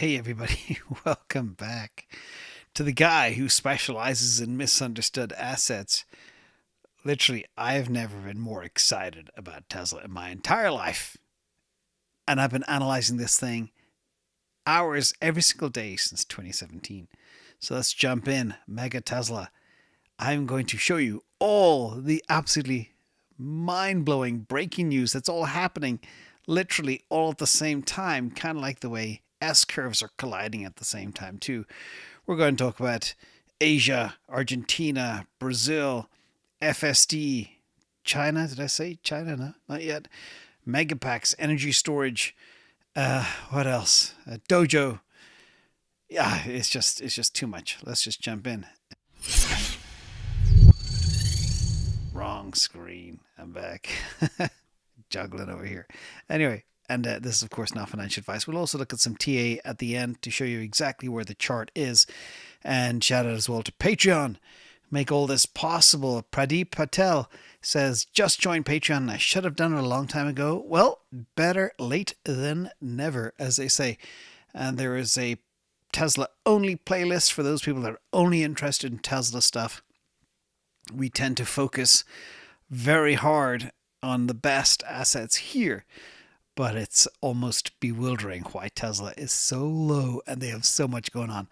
Hey everybody, welcome back to the guy who specializes in misunderstood assets. Literally, I've never been more excited about Tesla in my entire life. And I've been analyzing this thing hours every single day since 2017. So let's jump in. Mega Tesla. I'm going to show you all the absolutely mind-blowing breaking news that's all happening literally all at the same time, kind of like the way S-curves are colliding at the same time too. We're going to talk about Asia, Argentina, Brazil, FSD, China. Did I say China? No, not yet. Megapacks, energy storage. What else? DoJo. Yeah, it's just too much. Let's just jump in. Wrong screen. I'm back. Juggling over here. Anyway, and this is, of course, not financial advice. We'll also look at some TA at the end to show you exactly where the chart is. And shout out as well to Patreon. Make all this possible. Pradeep Patel says, just joined Patreon. I should have done it a long time ago. Well, better late than never, as they say. And there is a Tesla only playlist for those people that are only interested in Tesla stuff. We tend to focus very hard on the best assets here, but it's almost bewildering why Tesla is so low and they have so much going on.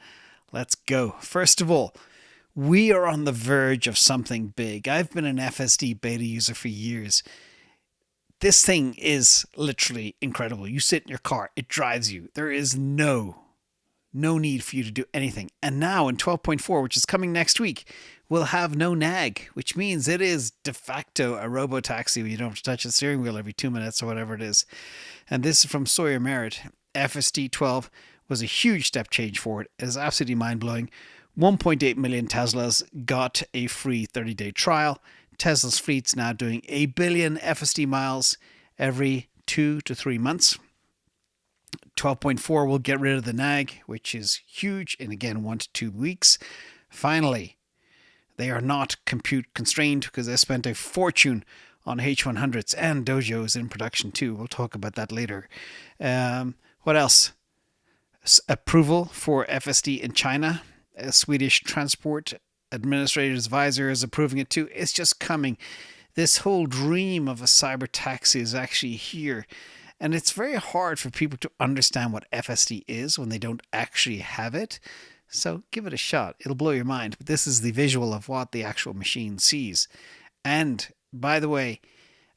Let's go. First of all, we are on the verge of something big. I've been an FSD beta user for years. This thing is literally incredible. You sit in your car, it drives you. There is no need for you to do anything. And now in 12.4, which is coming next week, we'll have no nag, which means it is de facto a robo-taxi where you don't have to touch the steering wheel every 2 minutes or whatever it is. And this is from Sawyer Merritt. FSD 12 was a huge step change forward. It is absolutely mind-blowing. 1.8 million Teslas got a free 30-day trial. Tesla's fleet's now doing 1 billion FSD miles every 2 to 3 months. 12.4 will get rid of the nag, which is huge, and again 1 to 2 weeks. Finally, they are not compute constrained because they spent a fortune on H100s, and DoJo is in production too. We'll talk about that later. What else? Approval for FSD in China. A Swedish Transport Administrator's Advisor is approving it too. It's just coming. This whole dream of a cyber taxi is actually here. And it's very hard for people to understand what FSD is when they don't actually have it. So give it a shot. It'll blow your mind. But this is the visual of what the actual machine sees. And by the way,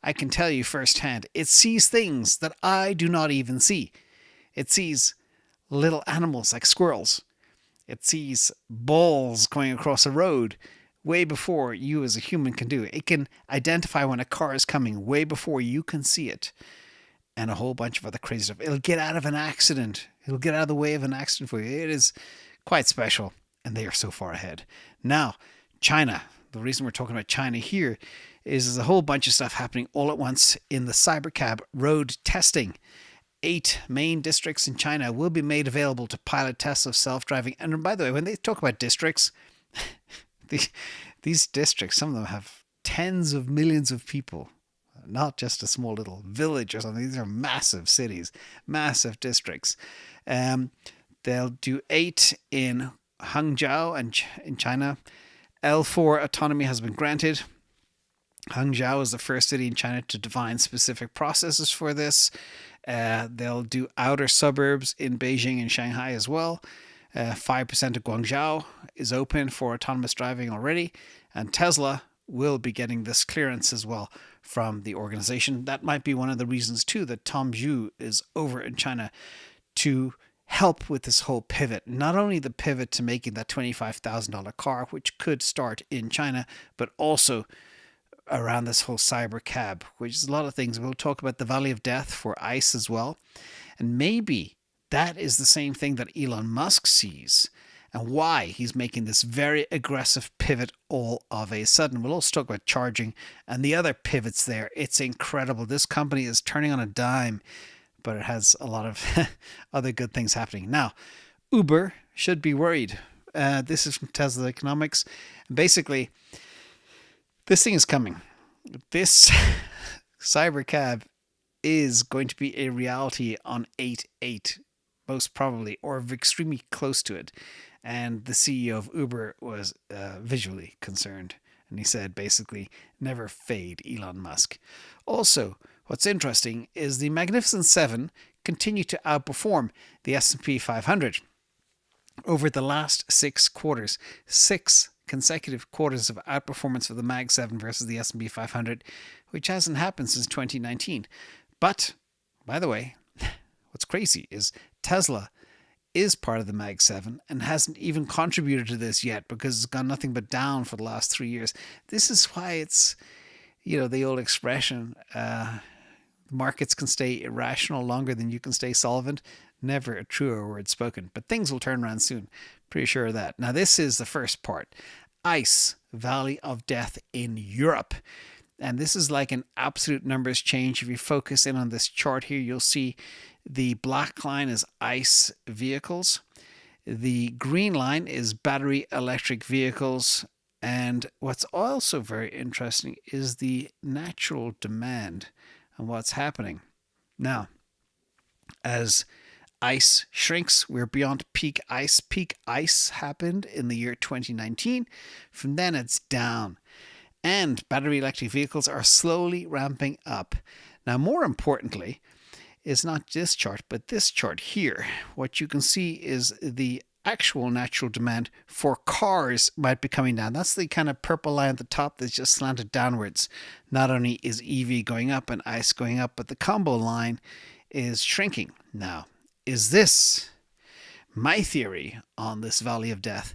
I can tell you firsthand, it sees things that I do not even see. It sees little animals like squirrels. It sees balls going across a road way before you as a human can do it. It can identify when a car is coming way before you can see it. And a whole bunch of other crazy stuff. It'll get out of an accident. It'll get out of the way of an accident for you. It is quite special, and they are so far ahead. Now, China. The reason we're talking about China here is there's a whole bunch of stuff happening all at once in the CyberCab road testing. 8 main districts in China will be made available to pilot tests of self-driving. And by the way, when they talk about districts, these districts, some of them have tens of millions of people. Not just a small little village or something. These are massive cities, massive districts. They'll do 8 in Hangzhou and in China. L4 autonomy has been granted. Hangzhou is the first city in China to define specific processes for this. They'll do outer suburbs in Beijing and Shanghai as well. 5% of Guangzhou is open for autonomous driving already. And Tesla will be getting this clearance as well from the organization. That might be one of the reasons too that Tom Zhu is over in China to help with this whole pivot. Not only the pivot to making that $25,000 car, which could start in China, but also around this whole cyber cab, which is a lot of things. We'll talk about the Valley of Death for ICE as well. And maybe that is the same thing that Elon Musk sees and why he's making this very aggressive pivot all of a sudden. We'll also talk about charging and the other pivots there. It's incredible. This company is turning on a dime, but it has a lot of other good things happening. Now, Uber should be worried. This is from Tesla Economics. Basically, this thing is coming. This CyberCab is going to be a reality on 8/8. most probably, or extremely close to it. And the CEO of Uber was visually concerned. And he said, basically, never fade Elon Musk. Also, what's interesting is the Magnificent Seven continue to outperform the S&P 500. Over the last 6 quarters, 6 consecutive quarters of outperformance for the Mag 7 versus the S&P 500, which hasn't happened since 2019. But, by the way, what's crazy is Tesla is part of the Mag 7 and hasn't even contributed to this yet because it's gone nothing but down for the last 3 years. This is why it's, the old expression, markets can stay irrational longer than you can stay solvent. Never a truer word spoken, but things will turn around soon. Pretty sure of that. Now, this is the first part. ICE, Valley of Death in Europe. And this is like an absolute numbers change. If you focus in on this chart here, you'll see the black line is ICE vehicles. The green line is battery electric vehicles. And what's also very interesting is the natural demand and what's happening. Now, as ICE shrinks, we're beyond peak ICE. Peak ICE happened in the year 2019. From then, it's down. And battery electric vehicles are slowly ramping up. Now, more importantly, is not this chart, but this chart here. What you can see is the actual natural demand for cars might be coming down. That's the kind of purple line at the top that's just slanted downwards. Not only is EV going up and ICE going up, but the combo line is shrinking. Now, is this my theory on this valley of death?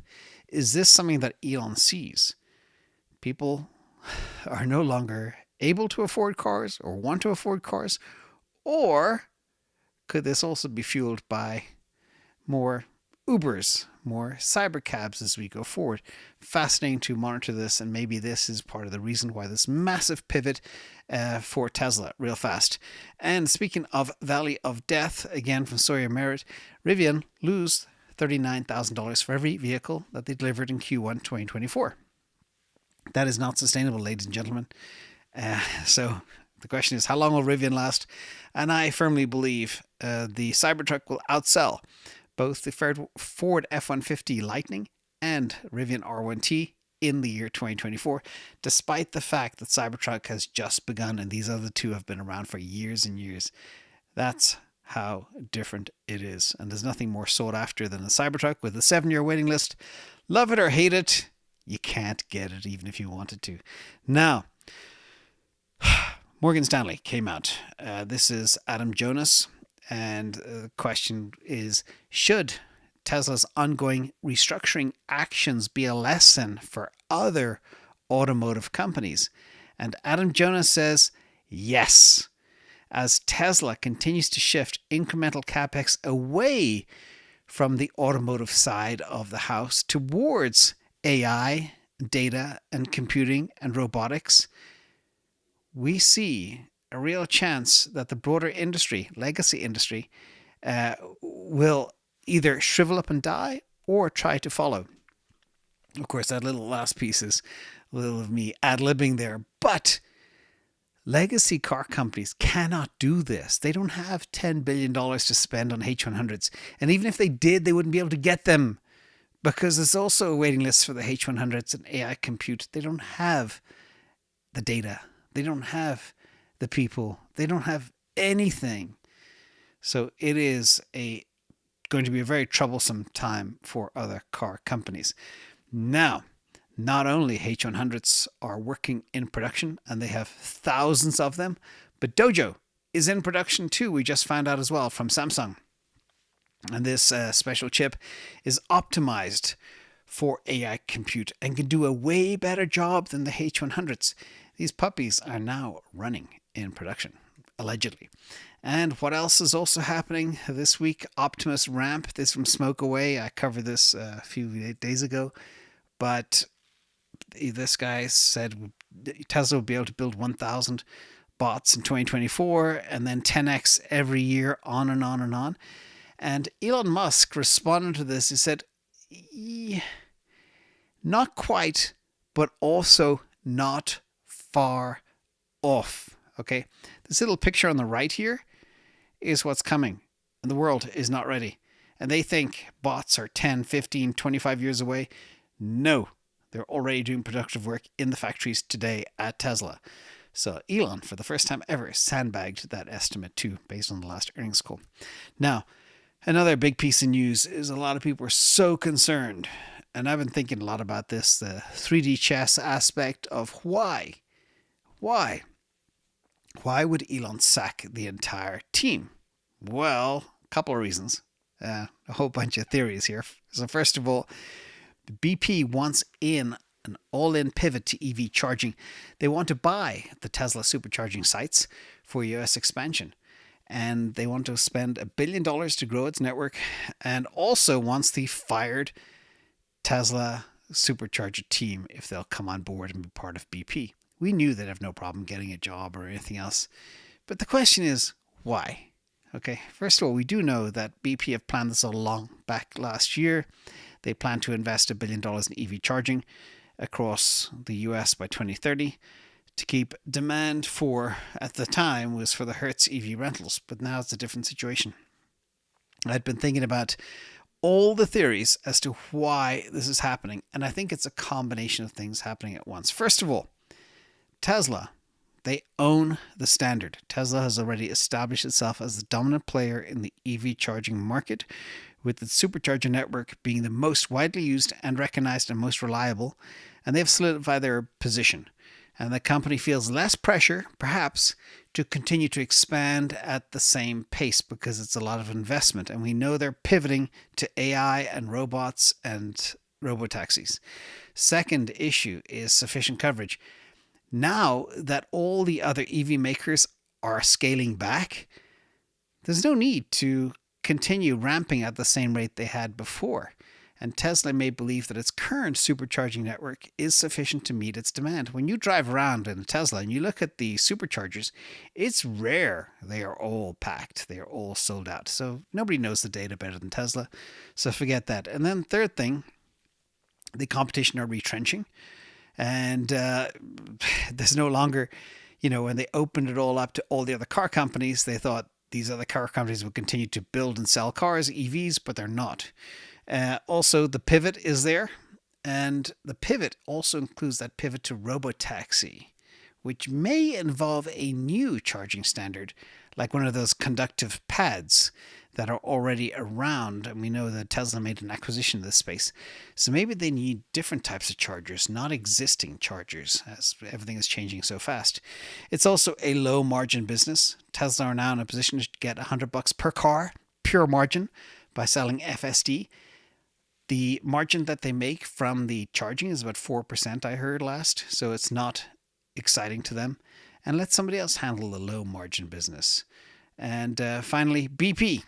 Is this something that Elon sees? People are no longer able to afford cars or want to afford cars? Or could this also be fueled by more Ubers, more CyberCabs as we go forward? Fascinating to monitor this, and maybe this is part of the reason why this massive pivot for Tesla real fast. And speaking of Valley of Death, again from Sawyer Merritt, Rivian lose $39,000 for every vehicle that they delivered in Q1 2024. That is not sustainable, ladies and gentlemen. So the question is, how long will Rivian last? And I firmly believe the Cybertruck will outsell both the Ford F-150 Lightning and Rivian R1T in the year 2024, despite the fact that Cybertruck has just begun and these other two have been around for years and years. That's how different it is. And there's nothing more sought after than a Cybertruck with a 7-year waiting list. Love it or hate it, you can't get it even if you wanted to. Now, Morgan Stanley came out. This is Adam Jonas. And the question is, should Tesla's ongoing restructuring actions be a lesson for other automotive companies? And Adam Jonas says, yes. As Tesla continues to shift incremental capex away from the automotive side of the house towards AI, data and computing and robotics, we see a real chance that the broader industry, legacy industry, will either shrivel up and die or try to follow. Of course, that little last piece is a little of me ad-libbing there, but legacy car companies cannot do this. They don't have $10 billion to spend on H100s. And even if they did, they wouldn't be able to get them because there's also a waiting list for the H100s and AI compute. They don't have the data. They don't have the people. They don't have anything. So it is going to be a very troublesome time for other car companies. Now, not only H100s are working in production, and they have thousands of them, but DoJo is in production too. We just found out as well from Samsung. And this special chip is optimized for AI compute and can do a way better job than the H100s. These puppies are now running in production, allegedly. And what else is also happening this week? Optimus Ramp. This from Smoke Away. I covered this a few days ago. But this guy said Tesla will be able to build 1,000 bots in 2024 and then 10x every year, on and on and on. And Elon Musk responded to this. He said, not quite, but also not far off. Okay, this little picture on the right here is what's coming, and the world is not ready. and they think bots are 10, 15, 25 years away. No, they're already doing productive work in the factories today at Tesla. So Elon, for the first time ever, sandbagged that estimate too, based on the last earnings call. Now, another big piece of news is a lot of people are so concerned, and I've been thinking a lot about this, the 3D chess aspect of why. Why would Elon sack the entire team? Well, a couple of reasons. A whole bunch of theories here. So first of all, BP wants in an all-in pivot to EV charging. They want to buy the Tesla supercharging sites for US expansion. And they want to spend $1 billion to grow its network, and also wants the fired Tesla supercharger team if they'll come on board and be part of BP. We knew they'd have no problem getting a job or anything else. But the question is, why? Okay, first of all, we do know that BP have planned this all along. Back last year, they plan to invest $1 billion in EV charging across the US by 2030 to keep demand for, at the time, was for the Hertz EV rentals. But now it's a different situation. I'd been thinking about all the theories as to why this is happening, and I think it's a combination of things happening at once. First of all, Tesla, they own the standard. Tesla has already established itself as the dominant player in the EV charging market, with its supercharger network being the most widely used and recognized and most reliable, and they've solidified their position. And the company feels less pressure, perhaps, to continue to expand at the same pace because it's a lot of investment. And we know they're pivoting to AI and robots and robotaxis. Second issue is sufficient coverage. Now that all the other EV makers are scaling back, there's no need to continue ramping at the same rate they had before. And Tesla may believe that its current supercharging network is sufficient to meet its demand. When you drive around in a Tesla and you look at the superchargers, it's rare they are all packed. They are all sold out. So nobody knows the data better than Tesla. So forget that. And then third thing, the competition are retrenching. And there's no longer, when they opened it all up to all the other car companies, they thought these other car companies would continue to build and sell cars, EVs, but they're not. Also, the pivot is there, and the pivot also includes that pivot to robotaxi, which may involve a new charging standard, like one of those conductive pads that are already around, and we know that Tesla made an acquisition of this space. So maybe they need different types of chargers, not existing chargers, as everything is changing so fast. It's also a low margin business. Tesla are now in a position to get $100 per car, pure margin, by selling FSD. The margin that they make from the charging is about 4%, I heard last, so it's not exciting to them. And let somebody else handle the low margin business. And finally, BP.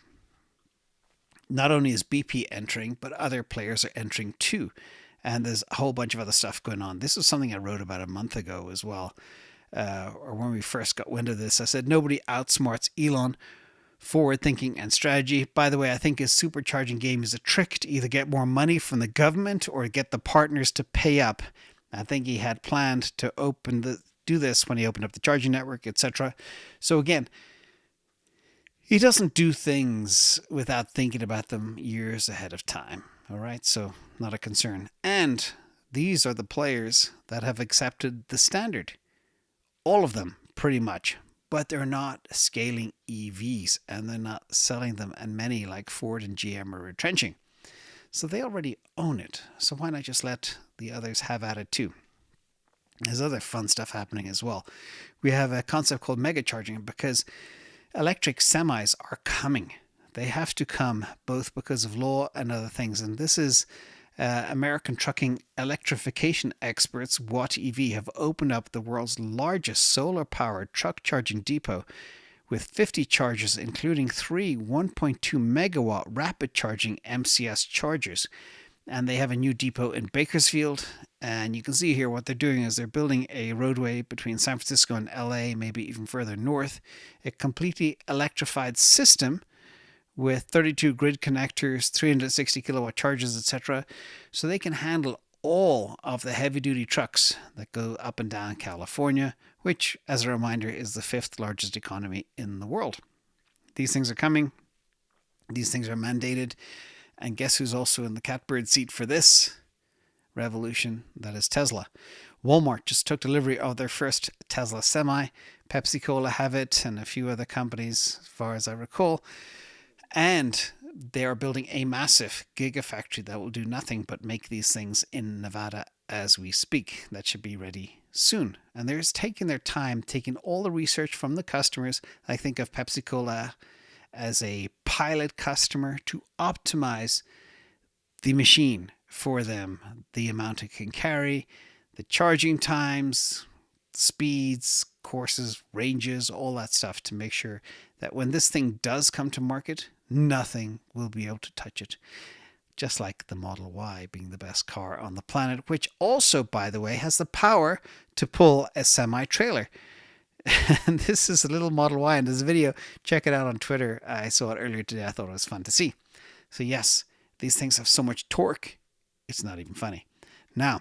Not only is BP entering, but other players are entering too. And there's a whole bunch of other stuff going on. This was something I wrote about a month ago as well. Or when we first got wind of this, I said, nobody outsmarts Elon. Forward thinking and strategy. By the way, I think his supercharging game is a trick to either get more money from the government or get the partners to pay up. I think he had planned to do this when he opened up the charging network, etc. So again, he doesn't do things without thinking about them years ahead of time. All right, so not a concern. And these are the players that have accepted the standard. All of them, pretty much. But they're not scaling EVs, and they're not selling them, and many like Ford and GM are retrenching. So they already own it. So why not just let the others have at it too? There's other fun stuff happening as well. We have a concept called MegaCharging because electric semis are coming. They have to come both because of law and other things. And this is American trucking electrification experts, Watt EV, have opened up the world's largest solar-powered truck charging depot with 50 chargers, including 3 1.2 megawatt rapid charging MCS chargers. And they have a new depot in Bakersfield. And you can see here what they're doing is they're building a roadway between San Francisco and LA, maybe even further north, a completely electrified system with 32 grid connectors, 360 kilowatt chargers, etc. So they can handle all of the heavy-duty trucks that go up and down California, which, as a reminder, is the 5th largest economy in the world. These things are coming. These things are mandated. And guess who's also in the catbird seat for this revolution? That is Tesla. Walmart just took delivery of their first Tesla Semi. Pepsi Cola have it, and a few other companies, as far as I recall. And they are building a massive gigafactory that will do nothing but make these things in Nevada as we speak. That should be ready soon. And they're taking their time, taking all the research from the customers. I think of Pepsi Cola as a pilot customer to optimize the machine for them, the amount it can carry, the charging times, speeds, courses, ranges, all that stuff, to make sure that when this thing does come to market, nothing will be able to touch it. Just like the Model Y being the best car on the planet, which also, by the way, has the power to pull a semi-trailer. And this is a little Model Y, and there's a video. Check it out on Twitter. I saw it earlier today. I thought it was fun to see. So yes, these things have so much torque, it's not even funny. Now,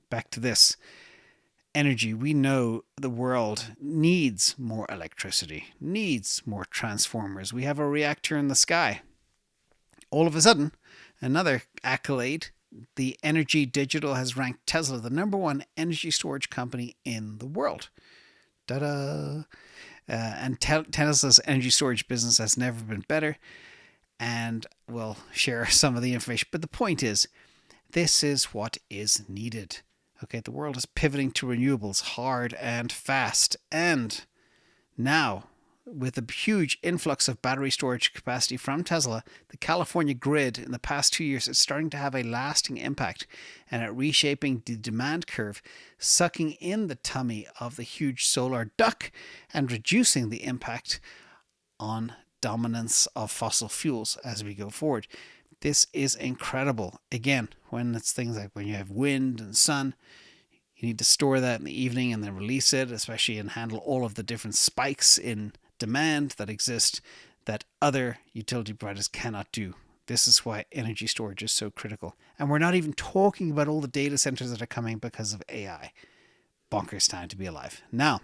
back to this. Energy. We know the world needs more electricity, needs more transformers. We have a reactor in the sky. All of a sudden, another accolade, the Energy Digital has ranked Tesla the #1 energy storage company in the world. Ta-da! And Tesla's energy storage business has never been better. And we'll share some of the information. But the point is, this is what is needed. Okay, the world is pivoting to renewables hard and fast. And now, with a huge influx of battery storage capacity from Tesla, the California grid in the past 2 years is starting to have a lasting impact, and at reshaping the demand curve, sucking in the tummy of the huge solar duck and reducing the impact on dominance of fossil fuels as we go forward. This is incredible. Again, when it's things like when you have wind and sun, you need to store that in the evening and then release it, especially, and handle all of the different spikes in demand that exist that other utility providers cannot do. This is why energy storage is so critical. And we're not even talking about all the data centers that are coming because of AI. Bonkers time to be alive. Now,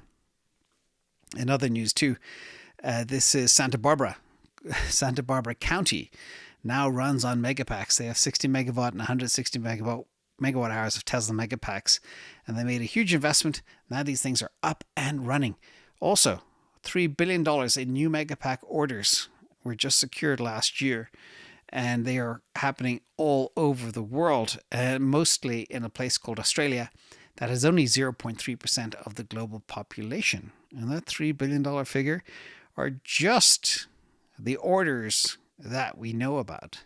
in other news too, this is Santa Barbara. Santa Barbara County now runs on Megapacks. They have 60 megawatt and 160 megawatt hours of Tesla Megapacks, and they made a huge investment. Now these things are up and running. Also, $3 billion in new Megapack orders were just secured last year, and they are happening all over the world, mostly in a place called Australia that has only 0.3% of the global population. And that $3 billion figure are just the orders that we know about.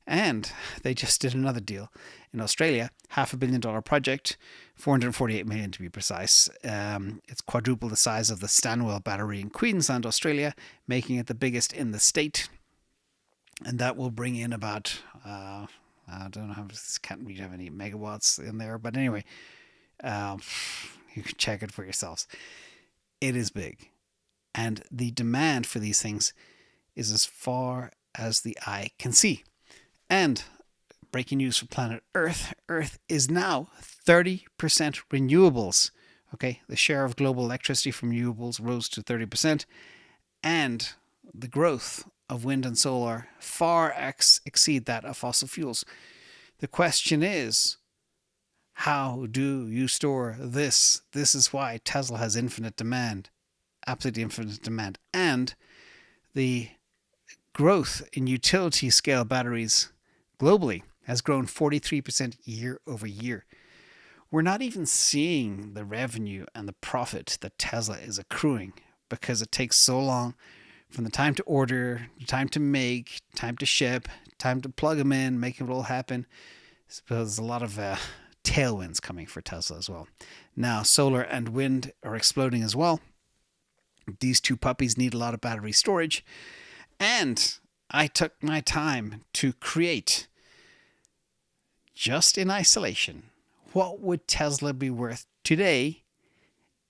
And they just did another deal in Australia, $500 million project, 448 million to be precise. It's quadruple the size of the Stanwell battery in Queensland, Australia, making it the biggest in the state. And that will bring in about, I don't know how, can't really have any megawatts in there, but anyway, you can check it for yourselves. It is big. And the demand for these things is as far as the eye can see. And breaking news for planet Earth. Earth is now 30% renewables. Okay, the share of global electricity from renewables rose to 30%. And the growth of wind and solar far exceed that of fossil fuels. The question is, how do you store this? This is why Tesla has infinite demand. Absolutely infinite demand. And the growth in utility scale batteries globally has grown 43% year over year. We're not even seeing the revenue and the profit that Tesla is accruing because it takes so long from the time to order, time to make, time to ship, time to plug them in, make it all happen. So there's a lot of tailwinds coming for Tesla as well. Now, solar and wind are exploding as well. These two puppies need a lot of battery storage. And I took my time to create, just in isolation, what would Tesla be worth today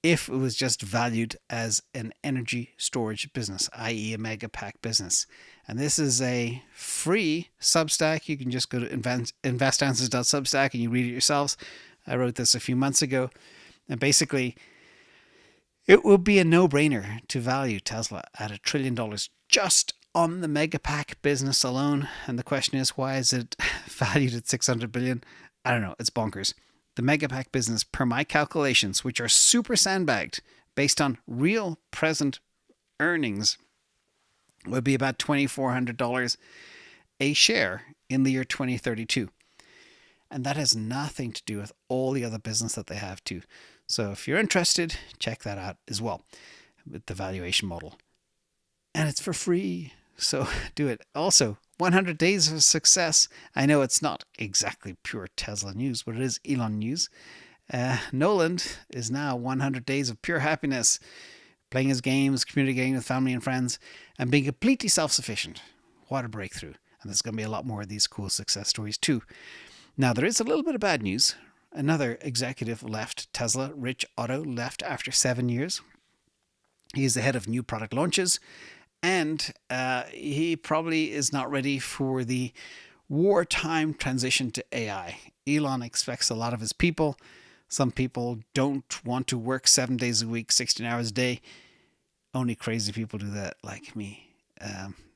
if it was just valued as an energy storage business, i.e. a Megapack business. And this is a free Substack. You can just go to InvestAnswers.substack and you read it yourselves. I wrote this a few months ago. And basically, it would be a no-brainer to value Tesla at $1 trillion just on the Megapack business alone, and the question is, why is it valued at 600 billion? I don't know. It's bonkers. The Megapack business, per my calculations, which are super sandbagged based on real present earnings, would be about $2,400 a share in the year 2032. And that has nothing to do with all the other business that they have too. So if you're interested, check that out as well with the valuation model. And it's for free, so do it. Also, 100 days of success. I know it's not exactly pure Tesla news, but it is Elon news. Noland is now 100 days of pure happiness, playing his games, communicating with family and friends, and being completely self-sufficient. What a breakthrough. And there's going to be a lot more of these cool success stories too. Now, there is a little bit of bad news. Another executive left Tesla. Rich Otto left after 7 years. He is the head of new product launches. And he probably is not ready for the wartime transition to AI. Elon expects a lot of his people. Some people don't want to work 7 days a week, 16 hours a day. Only crazy people do that, like me.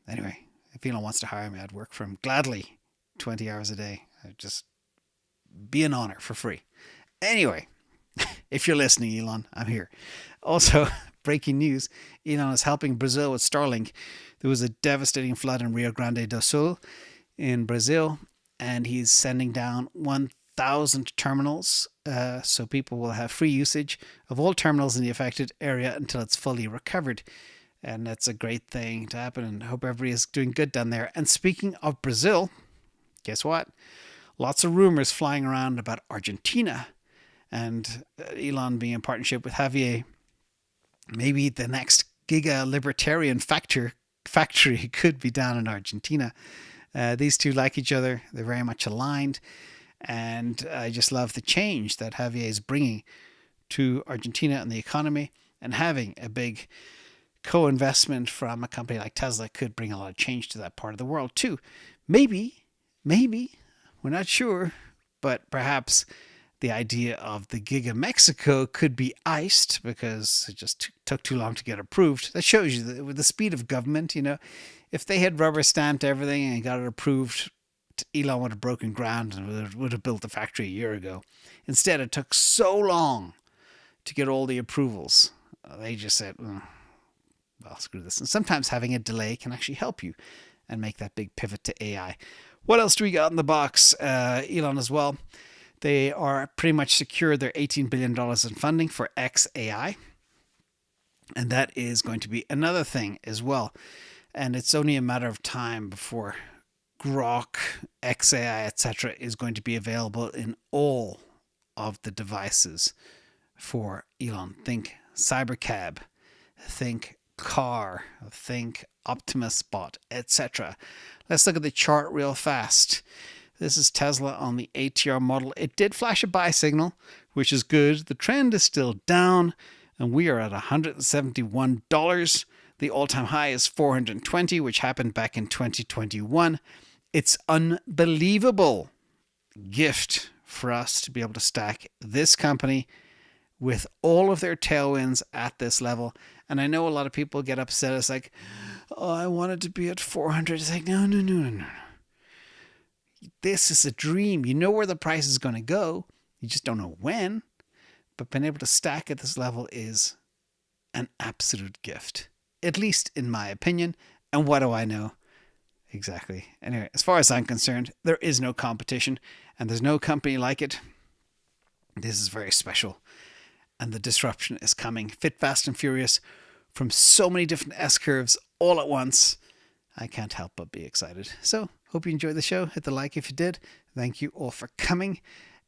Anyway, if Elon wants to hire me, I'd work for him gladly, 20 hours a day. I'd just be an honor for free. Anyway, if you're listening, Elon, I'm here. Also, breaking news, Elon is helping Brazil with StarLink. There was a devastating flood in Rio Grande do Sul in Brazil, and he's sending down 1,000 terminals, so people will have free usage of all terminals in the affected area until it's fully recovered. And that's a great thing to happen, and I hope everybody is doing good down there. And speaking of Brazil, guess what? Lots of rumors flying around about Argentina and Elon being in partnership with Javier. Maybe the next Giga Libertarian factory could be down in Argentina. These two like each other. They're very much aligned. And I just love the change that Javier is bringing to Argentina and the economy. And having a big co-investment from a company like Tesla could bring a lot of change to that part of the world too. Maybe, we're not sure, but perhaps the idea of the Giga Mexico could be iced because it just took too long to get approved. That shows you that with the speed of government, if they had rubber stamped everything and got it approved, Elon would have broken ground and would have built the factory a year ago. Instead, it took so long to get all the approvals. They just said, well, screw this. And sometimes having a delay can actually help you and make that big pivot to AI. What else do we got in the box? Elon as well. They are pretty much secured their $18 billion in funding for X.AI. And that is going to be another thing as well. And it's only a matter of time before Grok, X.AI, etc. is going to be available in all of the devices for Elon. Think CyberCab, think car, think Optimus bot, etc. Let's look at the chart real fast. This is Tesla on the ATR model. It did flash a buy signal, which is good. The trend is still down, and we are at $171. The all-time high is $420, which happened back in 2021. It's unbelievable gift for us to be able to stack this company with all of their tailwinds at this level. And I know a lot of people get upset. It's like, oh, I wanted to be at 400. It's like, no. This is a dream. You know where the price is going to go. You just don't know when. But being able to stack at this level is an absolute gift, at least in my opinion. And what do I know? Exactly. Anyway, as far as I'm concerned, there is no competition and there's no company like it. This is very special. And the disruption is coming fit, fast, and furious from so many different S-curves all at once. I can't help but be excited. So, hope you enjoyed the show. Hit the like if you did. Thank you all for coming.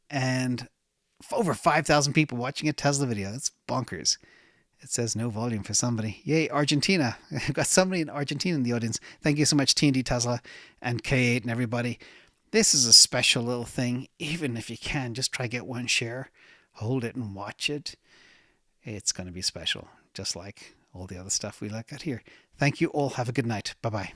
And over 5,000 people watching a Tesla video. That's bonkers. It says no volume for somebody. Yay, Argentina. I've got somebody in Argentina in the audience. Thank you so much, T&D Tesla and K8 and everybody. This is a special little thing. Even if you can, just try get one share. Hold it and watch it. It's going to be special, just like all the other stuff we look at here. Thank you all. Have a good night. Bye-bye.